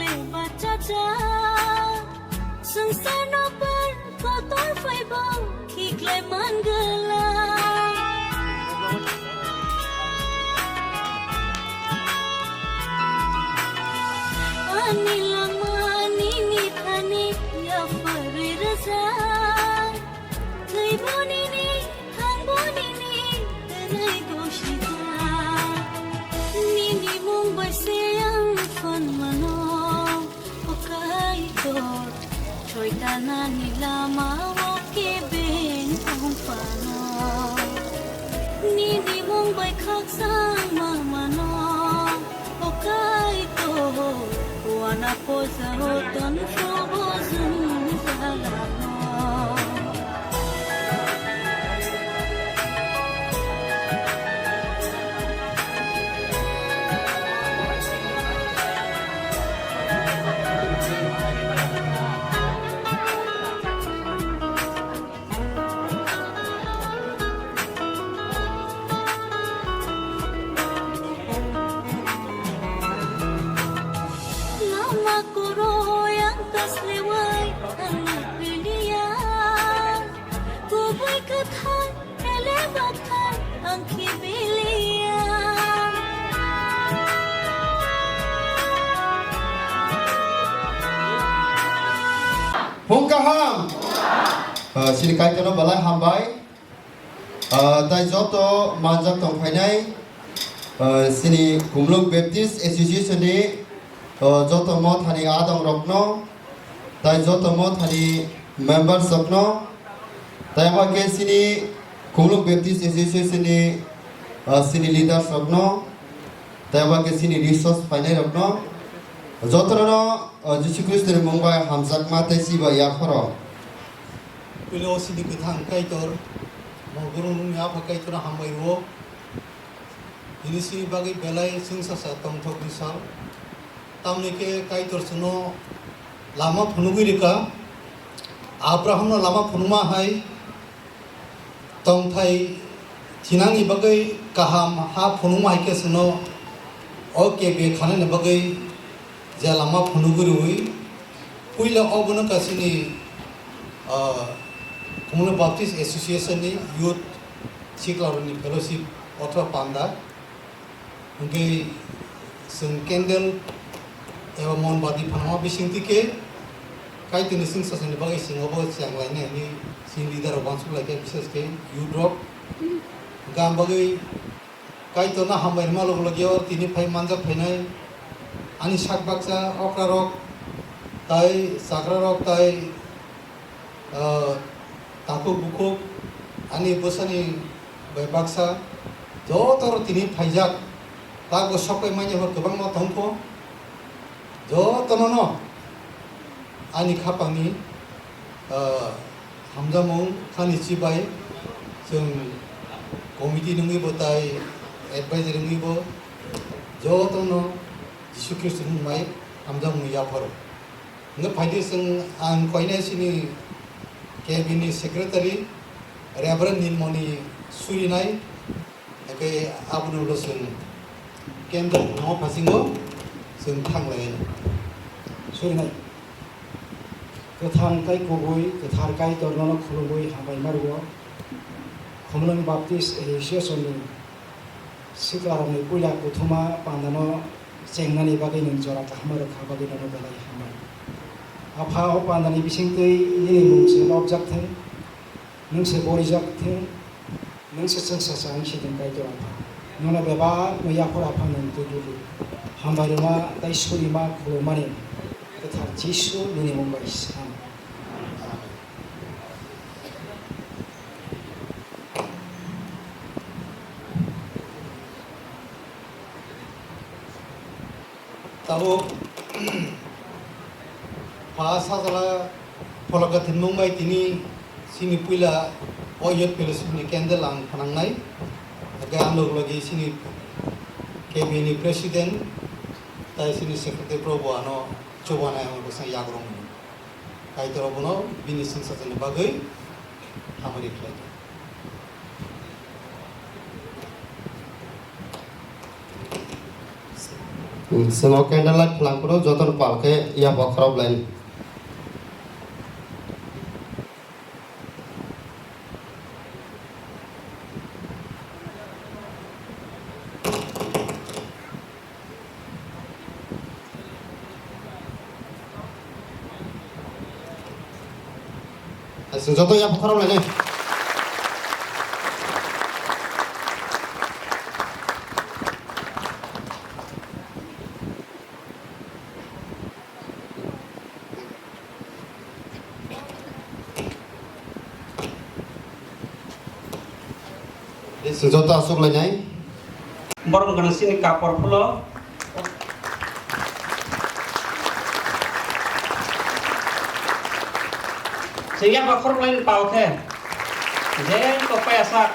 ले बच्चा जा संसार न पर kotor faibang kiklay manggala Anilang maninit hanit ya fari raza Kay bonini hang bonini Tanay goshita Nini mong basayang fan mano Pagkaitot Choy tanan nila mawakibing ang pano Nini mong bay kaksang mamano O kaito Wana po sa hoton Frobozun salano Pungkaham, sini kait kono balai hambai, tai joto manjak tongpainai, sini Khumulwng Baptist Association ni joto mo thani adong rokno, tai joto mo thani members rokno, tai ma ke sini Khumulwng Baptist Association ni sini leaders rokno, tai ma ke sini resource painai rokno, joto no Jisu Kristus mumbai hamzak mate siba yakoro. Pilo sini kithang kaitor, mongurung ya pakai tora hambai ro. Ini sini bagi belai singsa satong thok disal. Tamne ke kaitor suno lama phunugirika. Abraham no lama phunuma hai. Tong thai thinangi bagai kaham ha phunuma hai ke suno. Oke be khane ne bagai Jalama phunuguri puila obono kasini Khumulwng Baptist Association ni youth siklaroni fellowship otra panda unke sing candle ewa mon badi phanama bising tike kai tini sing sasani bagai sing obo siang lainnya ni sing leader bansu lagi bisnes ke youth drop gam bagai kai to na hambai malo lagi or tini phai manjak phainai Ani sak baksa okra rok, tai sakra rok tai taku buku, ani bosani baksa, jotor tini pajak, taku sokai manja hor kebang no tongko, jotor no, ani kapani, hamzamong kani cibai, jeng komiti nungi bo tai advisory nungi bo, jotor no. Jisu Kristus mai hamjang muya paro. Nge phaidi sing an koine sini cabinet secretary Reverend Nilmoni Surinai ke abunu lo sing kendra no pasingo sing thang lai Surinai ke thang kai kogoi ke thar kai torno khulungoi hambai marugo Khumulwng Baptist Association ni siklarani puila kuthuma pandano Cengani bagai nung jorak hamar khabagi nano balai hamar. Apa apa nani bising tei ini mung se objek teng, nung se borijak teng, nung se sensasang si teng kai jorak. Nuna beba muya por apa nung tu dulu. Hambar ma tai suri ma kulo mani. Ketar Jisu ini mung bais. Tahu bahasa salah polakat Mumbai tini sini pula oyat pelusip ni candle ang panangai agak amlok lagi sini cabinet presiden tai sini secretary probo ano coba na yang bersama yagrong kai torobono bini sing sa bagai hamari lagi Semua candlelight pelangkuru jodoh palke ia bakrab lain. Jodoh ia bakrab lain. Jodoh asuk lain. Borong kena sini kapor pulo. Sehingga bakor lain palke. Jen ko pesak.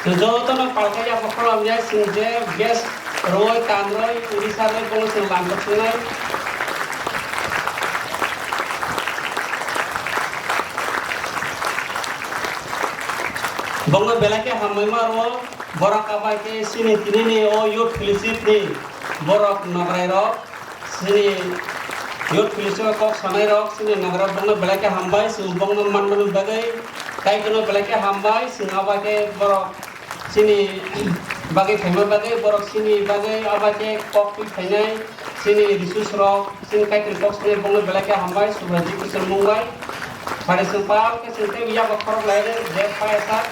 Sejoto nang palke ya bakor amnya sinje gas roy tanroy urisa roy kono sing lantok sunai. Bangga belakang hamai maro borak apa ke sini ni oh yud filisip ni borak nagrai rok sini yud filisip kok sanai rok sini nagrai bangga belakang hambai sumbang man manu bagai kai kono belakang hambai sini apa ke borak sini bagai famous bagai borak sini bagai apa ke kok pi finai sini risus rok sini kai kok sini bangga belakang hambai subraji kusel mumbai pada sempal ke sini biar bakor lain je paisa.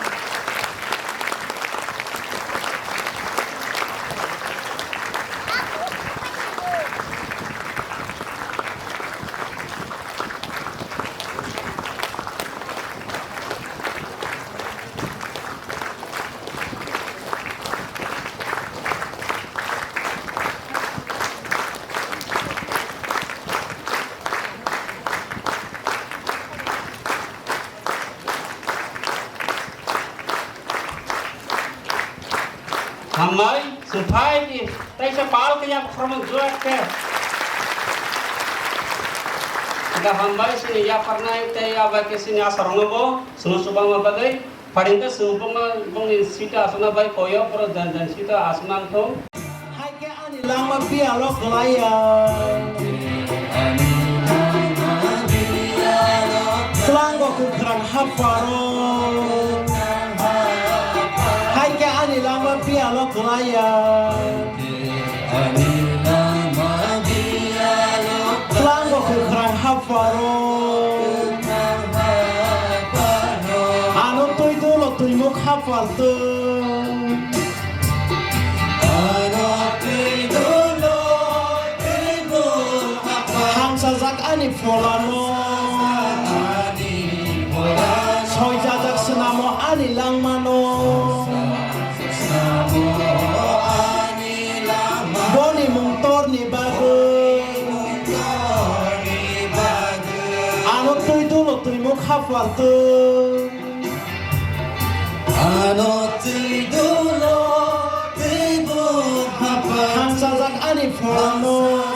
Hamai supaya ni, tapi sepal kaya performa jual ke. Jika hamai sini ya pernah itu ya bagi sini asal ngobo, semua subang mabagai, paling ke semua bangin sita asana baik koyo pro dan sita asana tu. Hai ke ani lama pialo kelaya. Selanggo ku kerang hafaro. Hai ke ani lama pialo kelaya. Selanggo ku kerang hafaro. Anu tuy dulu tuy muk hafal tu. Sajak ani folano, soy jajak senamo ani langmano, boni mungtor ni bagu, anu tuy dulu tuy muk hafal tu, anu tuy dulu tuy muk hafal, sajak ani folano.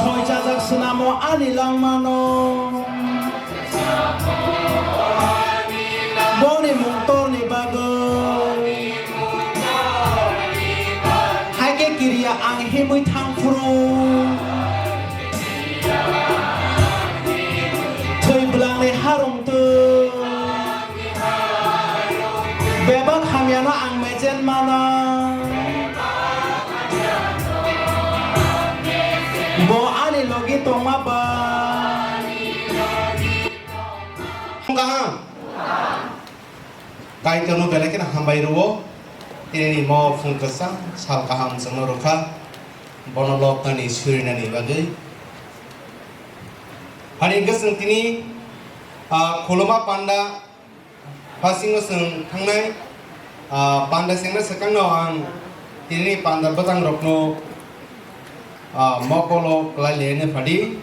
Soy jajak senamo ani langmano, boni mungtor ni bago, hai ke kiria ang himui thang furu, thui belang ni harung tu, bebak hamiano ang mejen mana. Bo ani logi to maba. Enggak. Kai kono belekin hambai ruwo. Ini mau fungkesa sal kaham sama roka. Bonolok nani suri nani bagai. Hari keseng tini koloma panda pasing keseng tangnai panda sengna sekang noang tini panda batang rokno mokolo kelaliannya padi,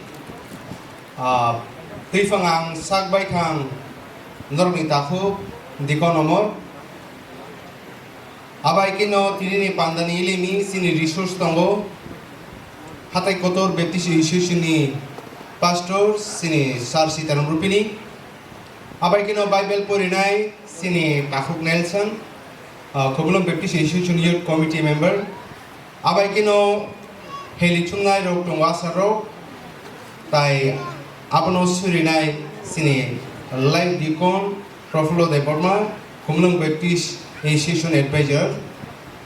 tifangang sakbai kang normi tahu diko nomor, abai kino tini pandani ilimi sini resource tonggo, hatai kotor beti si isu sini pastor sini sarsi tanam rupini, Abaikino Bible Purinai, Sini Kafuk Nelson, Khumulwng Baptist Association Youth Committee member. Abaikino Heli Chungai Rok Tungwasa Rok, Tai Abano Surinai, Sini Live Deacon, Profulo de Burma, Khumulwng Baptist Association Advisor,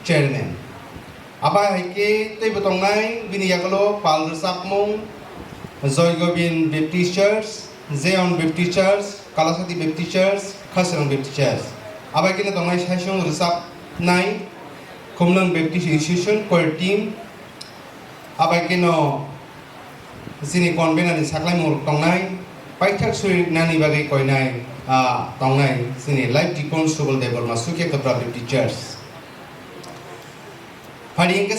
Chairman. Abaike Tei Betongai, Bini Yakalo, Pal Sapmung, Joy Gobin Baptist Church, Zeon Baptist Church, Kalasati Baptist Church, Khasrang Baptist Church. Abaikino Tongai Saishong Resap Nai, Khumulwng Baptist Association Choir Team. Abaikino Sini Convener di Saklai Muruk Tongai, Paitak Suri Nani Bagai Koinai, Tongai, Sini Live Deacon Subal Debor Masuki Kapra Baptist Church. Hari ini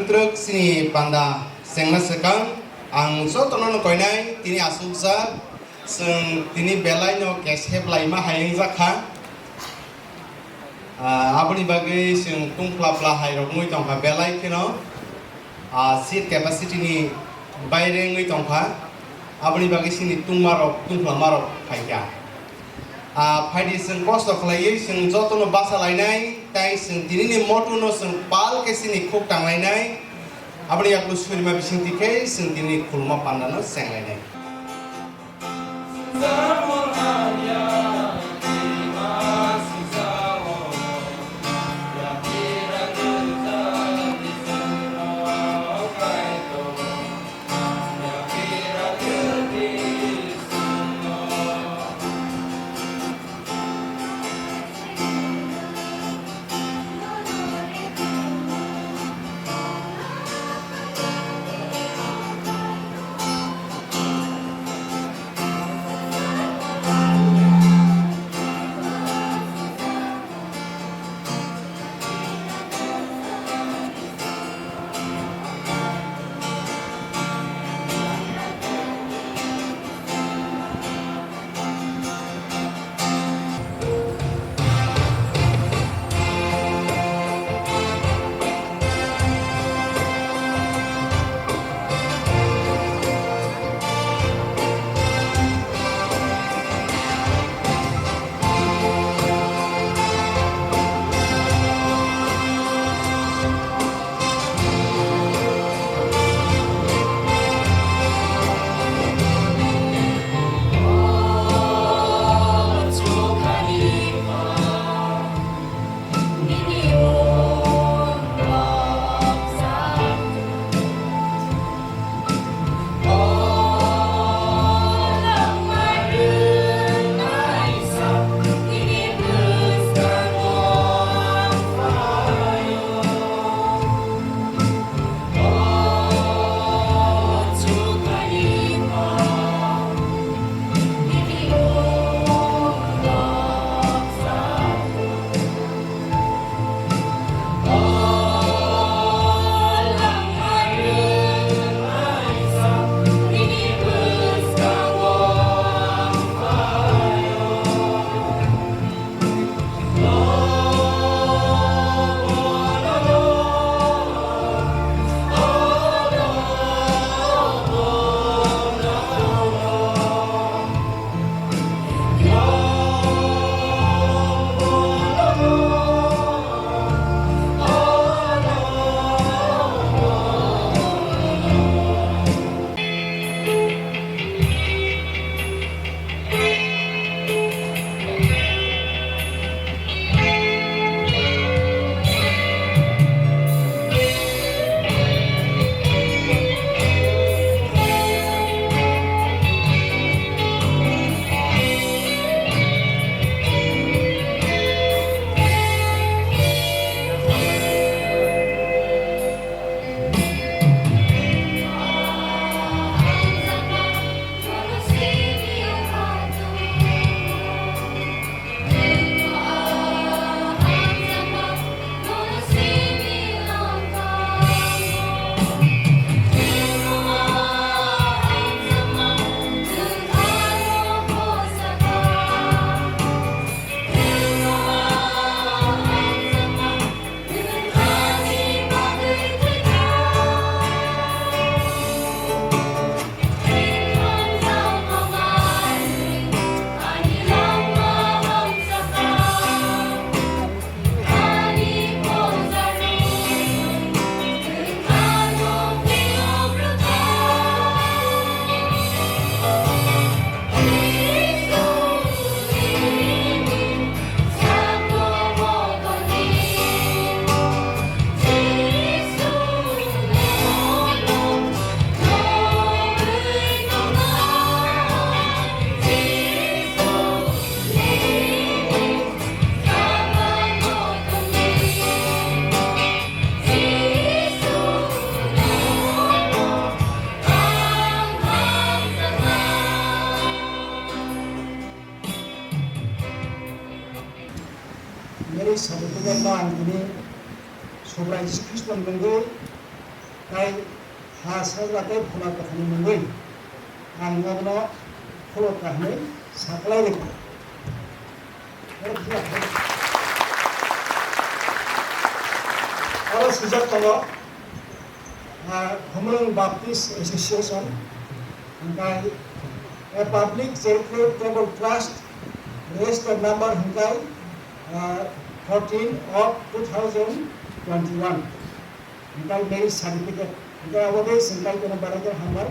truk sini panda sengna sekang ang so tono koinai tini asuksa seng tini belai no keshep laima hayeng zakha abuni bagai seng tungpla pla hayrok ngui tongka belai kino seat capacity ni bayre ngui tongka abuni bagai sini tungpla marok kaya Padi seng kosto kalai seng joto no basa lainai tai seng tini ni motu no seng pal ke sini kuk tang lainai abri yak lu suri ma bising tike seng tini kulma pandana seng lainai ini sobrai Yesus Kristus mengoi kai hasa lakai phuna kathani mengoi ang ngabno pholo kahne saklai lekha aro sujak tongo Khumulwng Baptist Association hingkai a public charitable trust registered number hingkai 14 of 2021 hingkai marriage certificate hingkai awade singkai kono barajar hambar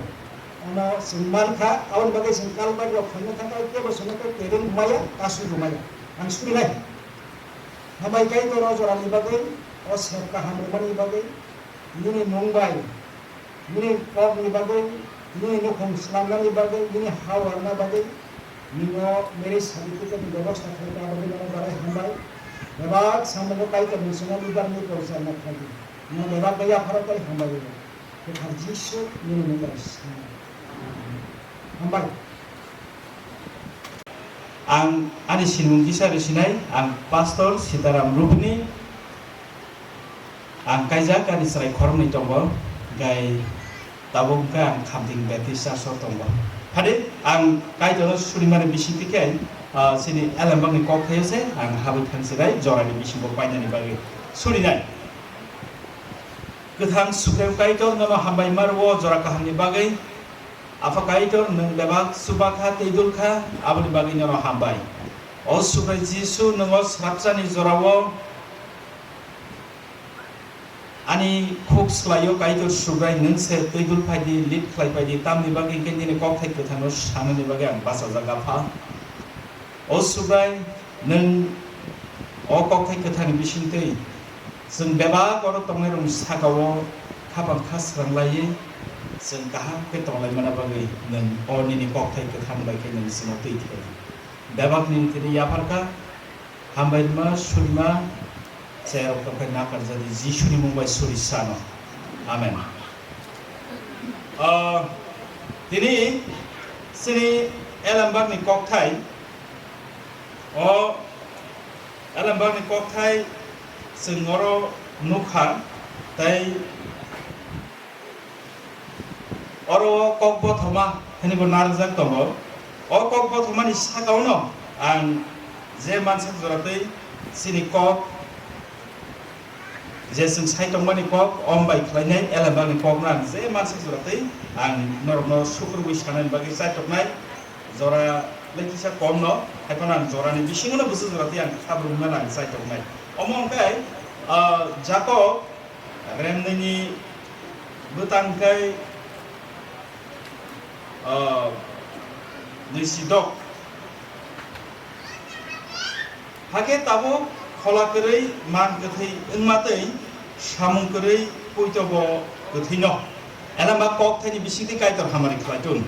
ono simman kha awon bagai singkal bar rok khane thaka ke bosone ko terin maya kasu rumaya ang suri nai hamai kai to ro jora ni bagai o sebka hamrmani bagai ini Mumbai ini kok ni bagai ini nukhong slamna ni bagai ini hawarna bagai nino marriage certificate ni ব্যবস্থা করতে হবে না বারে hambai Lebak sama kai ke musuh ni bar ni korsa nak lagi. Ni lebak gaya farak kali hambai ni. Ke harjisu ni numbers. Hambai. Ang ani sinung kisah di sini, ang pastor Sitaram Rubni, ang kaisa kali serai korm ni tonggo, gai tabung kan kambing betis asal tonggo. Hadir ang kai jono surimane bisi tikai. Sini alam bang ni kok these ang habit kan sirai jora ni bising bok paina ni bagi suri nai gethang sukrem kaitor nama hambai marwo jora kaham ni bagai apa kaitor nang lebak subakha teidul kha abani bagi noro hambai o sukrai jisu nango srapsani jorawo ani khok slayo kaitor sukrai nangse teidul phaidi lit khlai phaidi tamni bagi kendini kok thai gethang sanani bagi ang basa jaga pha Osubrai neng okok thai kathani bisingtei जों बेबा गरो तंगै रं सागावो खाबां खासरां लायो जों गाहा पे तंगलाय माना बागै नों अनिनि कक थै गोथां बायखे नों सिनो दैथे बेबागनि तिनि याफारका हामबायमा सुरमा जेराव कफाय नाकार जादि जिसुनि मुंबाय सुरिसानो आमेन तिनि सिनि एलामबागनि कक थै एलामबागनि कक थै जों अरो नुखा ताई अरो कक बथमा हेनिबो नारजाक दङ अ कक बथमानि सागावनो आं जे मानसि जरातै सिनि कक जे जों साइटंमानि कक अमबाय खालायनाय एलाबानि कक ना जे मानसि जरातै आं नरनो सुखुरबो सानाय बागै साइटकनाय जरा लेखिसा कम न हायफाना जरानि बिसिङनो बुसु जरातै आं खाब्रुमना लां साइटकनाय अमंखाय जाको रेमनि बुतांखाय निसिदक हाके ताबो खलाकरै मान गथै इंमातै सामुंकरै पयतबो गथैनो एलामा कक थाइनि बिसिंथि कायतर खामानि खालायथुन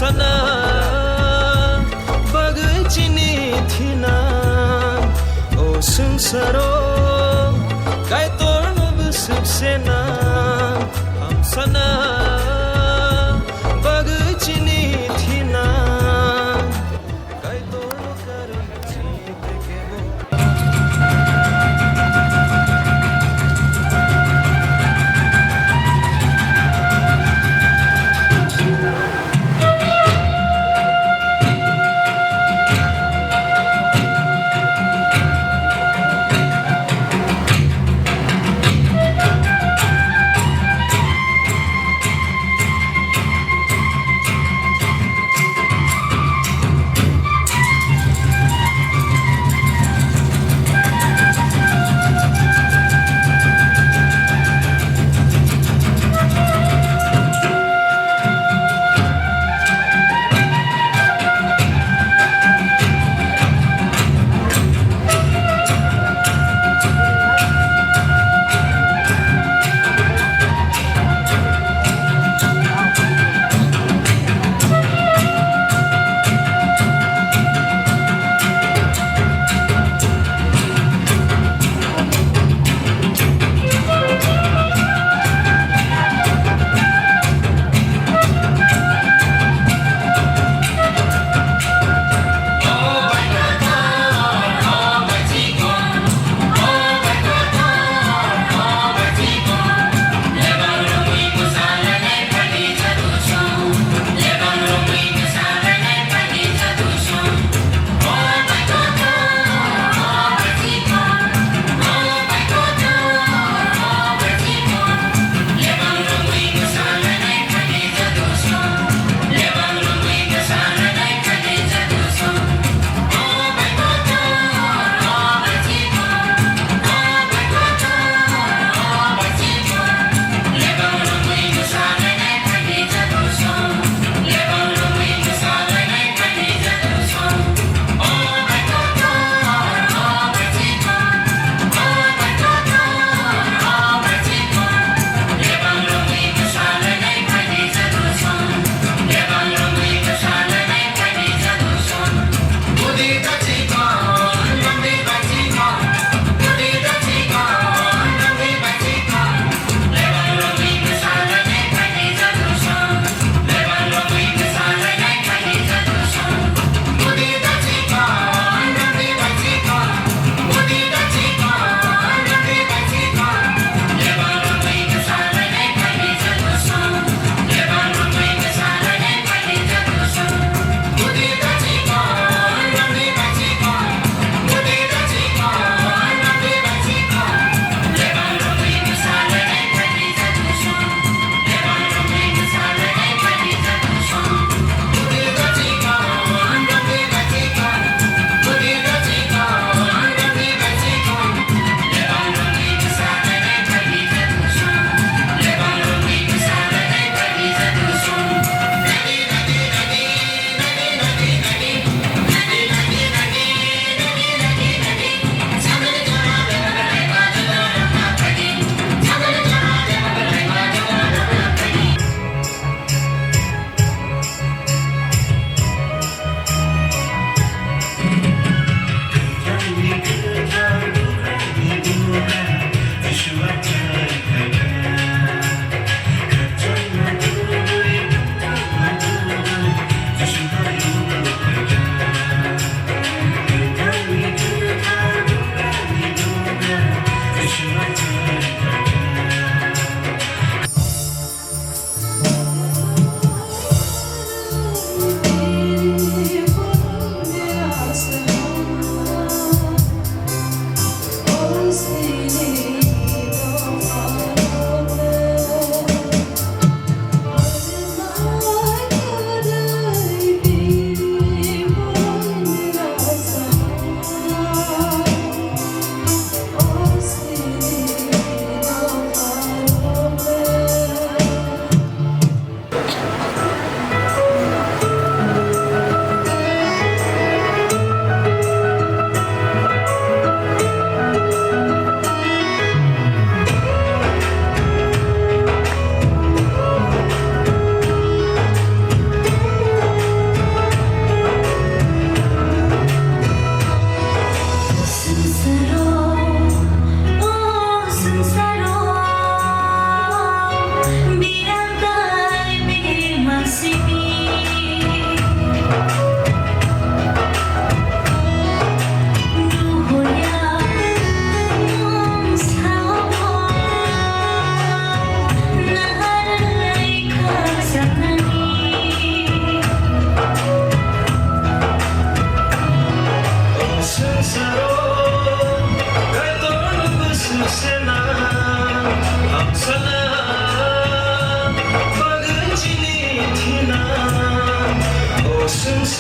Sana bagai cini thina o sengsaro kai tor no busuk sena ham sana bagai cini thina kai tor no karan chite kebo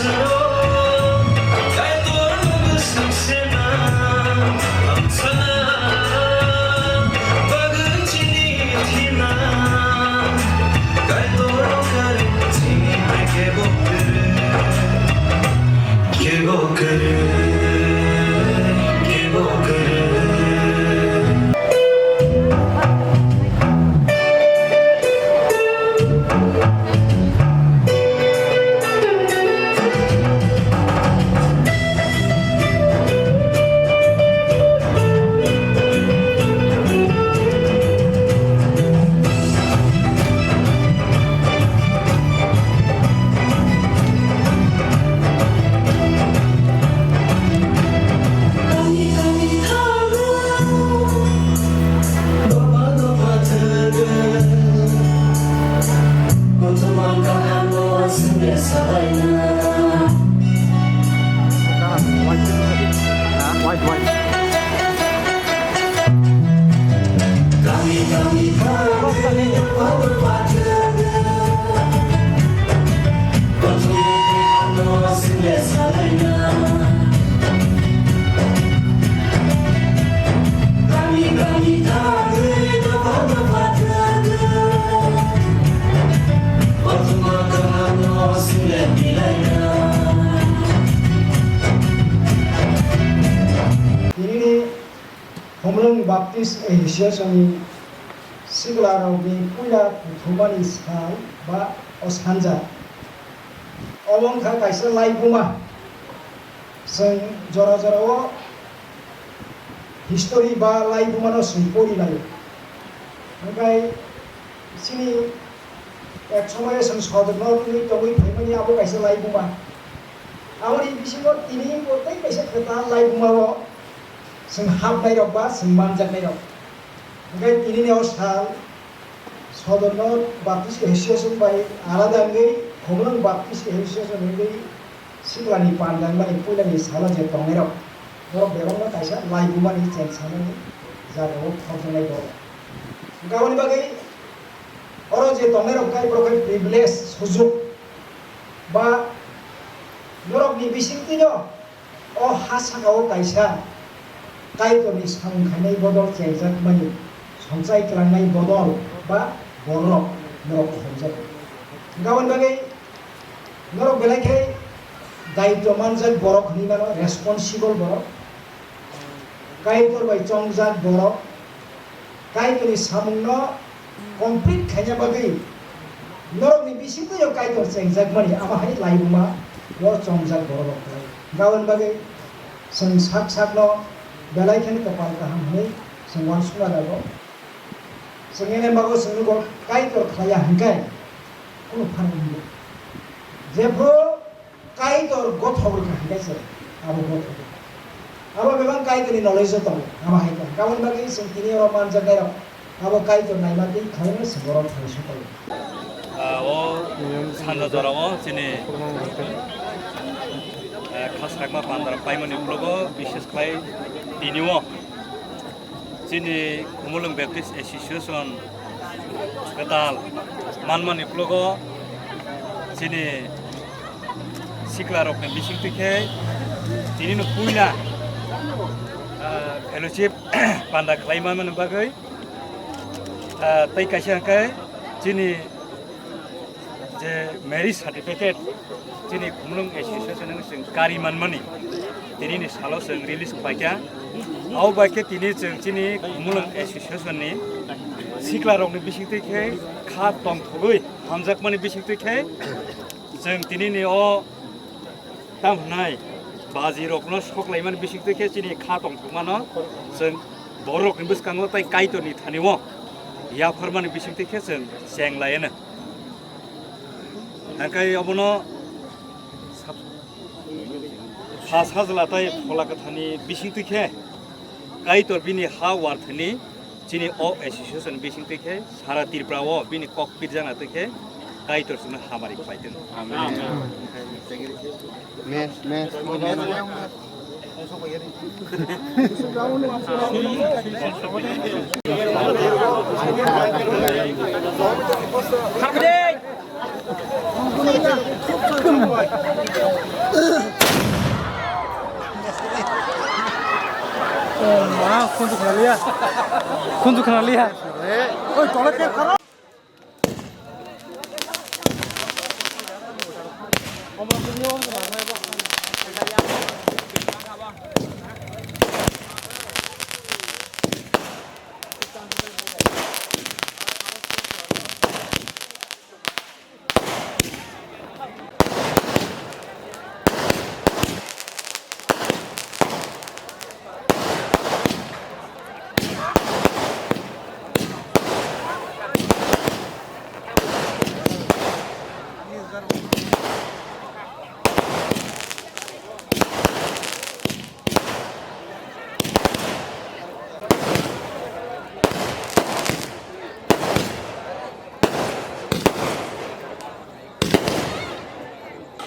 승사로 갈도록 승세나 감사나 박은진이 티나 갈도록 가는 징의 계곡들을 Khumulwng Baptist Association Siglarogni Puya Thumani Sai ba Oshanja Omong kha kaisa laibuma sing jora jora history ba laibuma no simpori nai okai sini ek somoye sing sodno ni tongui phaimani abo kaisa laibuma amari bisingo tini kotai kaisa khata laibuma wo sing habnai rok ba sing manjaknai rok okai tini ne osal sodno Baptist Association bai alada ngai Khumulwng Baptist Association ngai siklani pandang mani pulani sala je tongai rok rok berong na kaisa laibuma ni chen sanani jaro khonai do gawani bagai oro je tongai rok kai brokai privilege sujug ba norok ni bisingtino o hasagao kaisa kaitoni samkhanai bodol chengjak mani songchai klangnai bodol ba borok norok homjak gawan bagai norok belaikai daityo manjak borok ni mano responsible borok kaitor bai chongjak borok kaitoni samungno complete khanya bagai norok ni bisingtino kaitor chengjak mani ama hai laibuma war chongjak borok gawan bagai sing sak sak no belai khen kapal kaham hai singwan suna dago singene bago singgo kaitor khaya hangkai kono phanung jebro kaitor gothor ka hangkai se abo gothor abo bebang kaitor ni knowledge to ama hai ka gawan bagai sing tini ro man jagai ro abo kaitor naima dei khaina singoro thaisu to 산자자라고 지니 카스락마 반다라 파이머니 블로거 비시스 파이 디니워 지니 Khumulwng Baptist Association 그달 만만이 블로거 지니 시클라록네 미싱티케 디니노 부이나 펠로십 반다 클라이마는 바거이 तैकासियांखाय जोंनि जे marriage certificate जोंनि Khumulwng association जों गारि मानमानि दिनैनि सालाव जों रिलिज खालामबाय आव बायके दिनै जों जोंनि Khumulwng एसोसिएशननि सिख्लारकनि बिसिंथिखाय खा दंथ'बै हामजाकमानि बिसिंथिखाय जों दिनैनि अ दामनाय बाजि रकनो सकलायमानि बिसिंथिखाय जोंनि खा दंथ'मानो जों बर' रकनि बिसकाङाव ताइ काइटरनि थानिव या फोरमानि बिसिंथिखाय जों जेंलायनो हांखाय अबनो हाजलाथाय फलाकथानि बिसिंथिखाय काइटर बिनि हा वार्थनि जिनि अ एसोसिएशन बिसिंथिखाय सारा त्रिपुराव बिनि ककपिट जानाथैखाय काइटरसिम हामारि फायदों Come on. Om